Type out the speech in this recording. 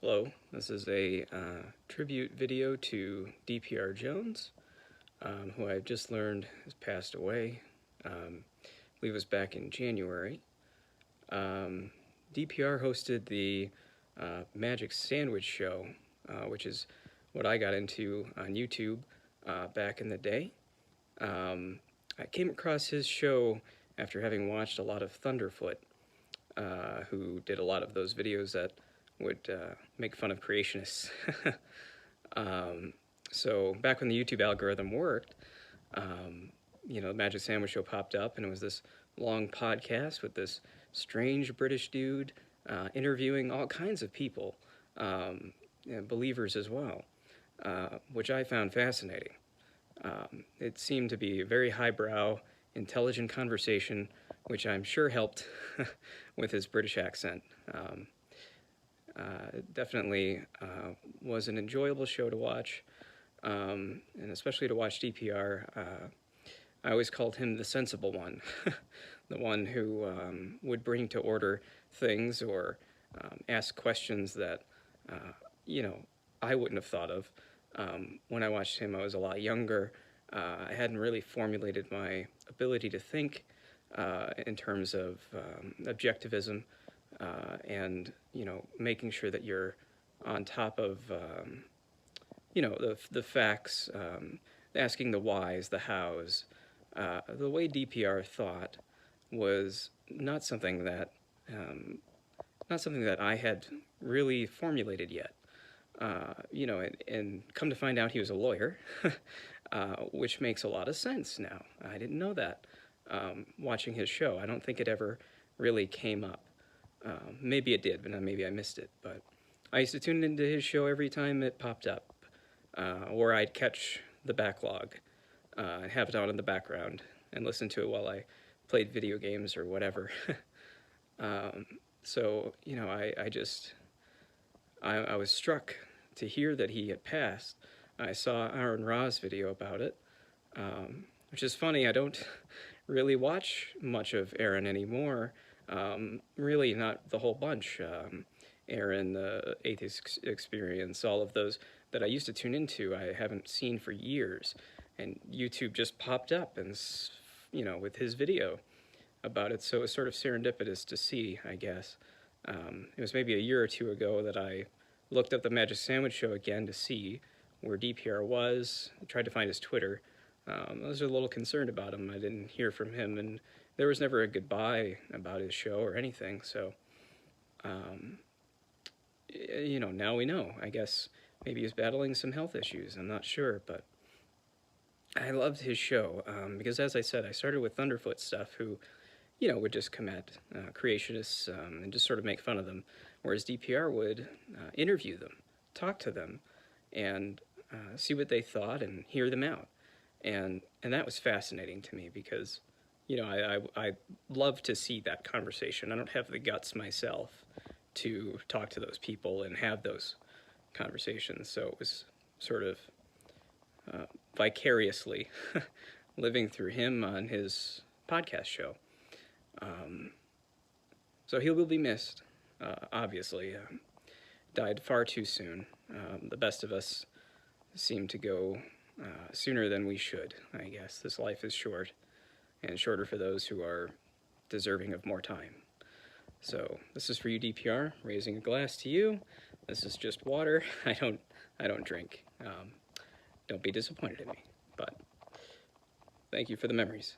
Hello, this is a tribute video to DPR Jones, who I've just learned has passed away. I believe it was back in January. DPR hosted the Magic Sandwich Show, which is what I got into on YouTube back in the day. I came across his show after having watched a lot of Thunderfoot, who did a lot of those videos that would make fun of creationists. So back when the YouTube algorithm worked, the Magic Sandwich Show popped up, and it was this long podcast with this strange British dude interviewing all kinds of people, believers as well, which I found fascinating. It seemed to be a very highbrow, intelligent conversation, which I'm sure helped with his British accent. Definitely was an enjoyable show to watch, and especially to watch DPR. I always called him the sensible one, the one who would bring to order things or ask questions that, I wouldn't have thought of. When I watched him, I was a lot younger. I hadn't really formulated my ability to think in terms of objectivism. And making sure that you're on top of the facts, asking the whys, the hows. The way DPR thought was not something that I had really formulated yet. And come to find out, he was a lawyer, which makes a lot of sense now. I didn't know that. Watching his show, I don't think it ever really came up. Maybe it did, but maybe I missed it. But I used to tune into his show every time it popped up, or I'd catch the backlog and have it on in the background and listen to it while I played video games or whatever. So I was struck to hear that he had passed. I saw Aaron Ra's video about it, which is funny. I don't really watch much of Aaron anymore. Really not the whole bunch. Aaron, the Atheist Experience, all of those that I used to tune into, I haven't seen for years. And YouTube just popped up, and with his video about it, so it was sort of serendipitous to see, I guess. It was maybe a year or two ago that I looked up the Magic Sandwich Show again to see where DPR was. I tried to find his Twitter. I was a little concerned about him. I didn't hear from him, and there was never a goodbye about his show or anything, so, now we know. I guess maybe he's battling some health issues, I'm not sure, but I loved his show, because as I said, I started with Thunderfoot stuff, who, would just come at creationists and just sort of make fun of them, whereas DPR would interview them, talk to them, and see what they thought and hear them out. And that was fascinating to me because, I love to see that conversation. I don't have the guts myself to talk to those people and have those conversations. So it was sort of vicariously living through him on his podcast show. So he will be missed, obviously. Died far too soon. The best of us seem to go sooner than we should, I guess. This life is short, and shorter for those who are deserving of more time. So this is for you, DPR, raising a glass to you. This is just water. I don't drink. Don't be disappointed in me, but thank you for the memories.